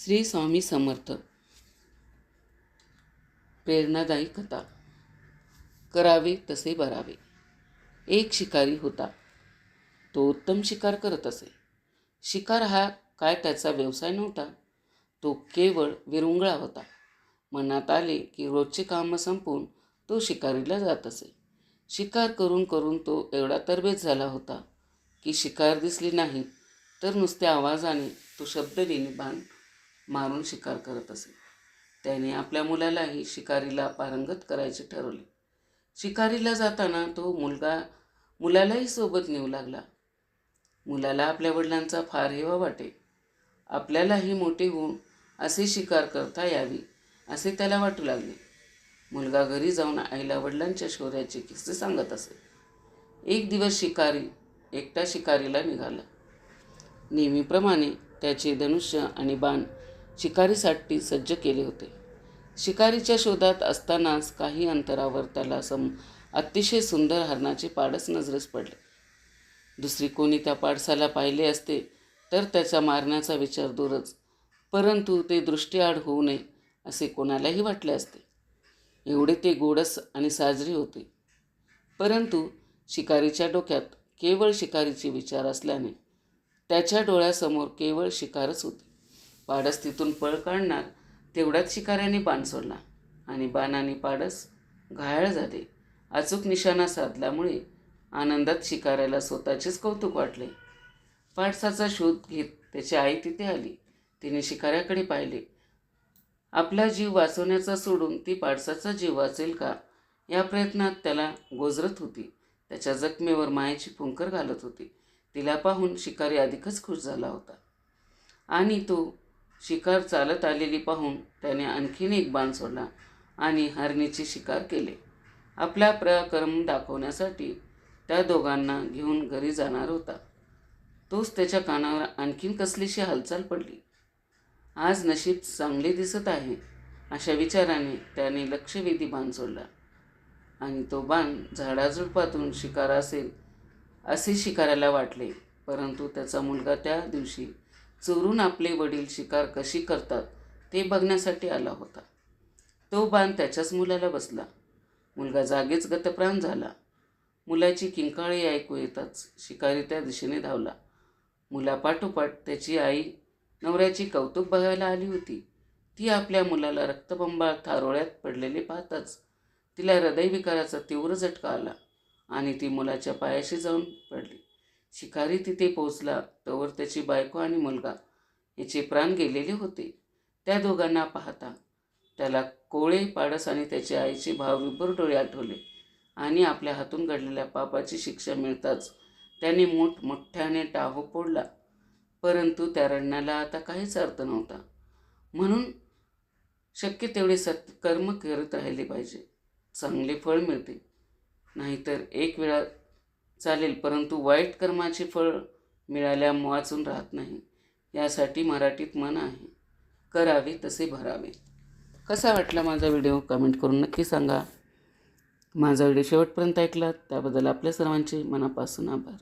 श्री स्वामी समर्थ प्रेरणादायी कथा। करावे तसे भरावे। एक शिकारी होता. तो उत्तम शिकार करत असे. शिकार हा काय त्याचा व्यवसाय नव्हता. तो केवळ विरंगुळा होता. मनात आले की रोजचे कामं संपवून तो शिकारीला जात असे. शिकार करून करून तो एवढा तरबेज झाला होता की शिकार दिसली नाही तर नुसत्या आवाजाने तो शब्दलेणी बाण मारून शिकार करत असे. त्याने आपल्या मुलालाही शिकारीला पारंगत करायचे ठरवले. शिकारीला जाताना तो मुलालाही सोबत नेऊ लागला. मुलाला आपल्या वडिलांचा फार हेवा वाटे. आपल्यालाही मोठे होऊन असे शिकार करता यावी असे त्याला वाटू लागले. मुलगा घरी जाऊन आईला वडिलांच्या शौर्याचे किस्से सांगत असे. एक दिवस शिकारी एकटा शिकारीला निघाला. नेहमीप्रमाणे त्याचे धनुष्य आणि बाण शिकारीसाठी सज्ज केले होते. शिकारीच्या शोधात असतानाच काही अंतरावर त्याला अतिशय सुंदर हरणाचे पाडस नजरेस पडले. दुसरी कोणी त्या पाडसाला पाहिले असते तर त्याचा मारण्याचा विचार दूरच, परंतु ते दृष्टीआड होऊ नये असे कोणालाही वाटले असते. एवढे ते गोडस आणि साजरे होते. परंतु शिकारीच्या डोक्यात केवळ शिकारीचे विचार असल्याने त्याच्या डोळ्यासमोर केवळ शिकारच होती. पाडस तिथून पळ काढणार तेवढ्यात शिकाऱ्याने बाण सोडला आणि बाणाने पाडस घायाळ झाले. अचूक निशाणा साधल्यामुळे आनंदात शिकाऱ्याला स्वतःचेच कौतुक वाटले. पाडसाचा शोध घेत त्याची आई तिथे आली. तिने शिकाऱ्याकडे पाहिले. आपला जीव वाचवण्याचा सोडून ती पाडसाचा जीव वाचेल का या प्रयत्नात त्याला गोजरत होती. त्याच्या जखमेवर मायेची फुंकर घालत होती. तिला पाहून शिकारी अधिकच खुश झाला होता आणि तो शिकार चालत आलेली पाहून त्याने आणखीन एक बाण सोडला आणि हरणीची शिकार केले. आपला पराक्रम दाखवण्यासाठी त्या दोघांना घेऊन घरी जाणार होता. तोच त्याच्या कानावर आणखीन कसलीशी हालचाल पडली. आज नशीब चांगले दिसत आहे अशा विचाराने त्याने लक्षवेधी बाण सोडला आणि तो बाण झाडाझुडपातून शिकार असेल असे शिकाऱ्याला वाटले. परंतु त्याचा मुलगा त्या दिवशी चोरून आपले वडील शिकार कशी करतात ते बघण्यासाठी आला होता. तो बाण त्याच्याच मुलाला बसला. मुलगा जागीच गतप्राण झाला. मुलाची किंकाळी ऐकू येताच शिकारी त्या दिशेने धावला. मुलापाठोपाठ त्याची आई नवऱ्याची कौतुक बघायला आली होती. ती आपल्या मुलाला रक्तबंबाळ थारोळ्यात पडलेले पाहताच तिला हृदयविकाराचा तीव्र झटका आला आणि ती मुलाच्या पायाशी जाऊन पडली. शिकारी तिथे पोहोचला तोवर त्याची बायको आणि मुलगा याचे प्राण गेलेले होते. त्या दोघांना पाहता त्याला कोळे, पाडस आणि त्याच्या आईचे भावविभोर डोळे आठवले आणि आपल्या हातून घडलेल्या पापाची शिक्षा मिळताच त्याने मोठमोठ्याने टाहो फोडला. परंतु त्या रडण्याला आता काहीच अर्थ नव्हता. म्हणून शक्य तेवढे सत्कर्म करत राहिले पाहिजे. चांगले फळ मिळते. नाहीतर एक वेळा चालेल परंतु वाईट कर्माचे फळ मिळाल्या वाचून राहत नाही. यासाठी मराठीत म्हण आहे, करावे तसे भरावे. कसा वाटला माझा व्हिडिओ कमेंट करून नक्की सांगा. माझा व्हिडिओ शेवटपर्यंत ऐकलात त्याबद्दल आपल्या सर्वांचे मनापासून आभार.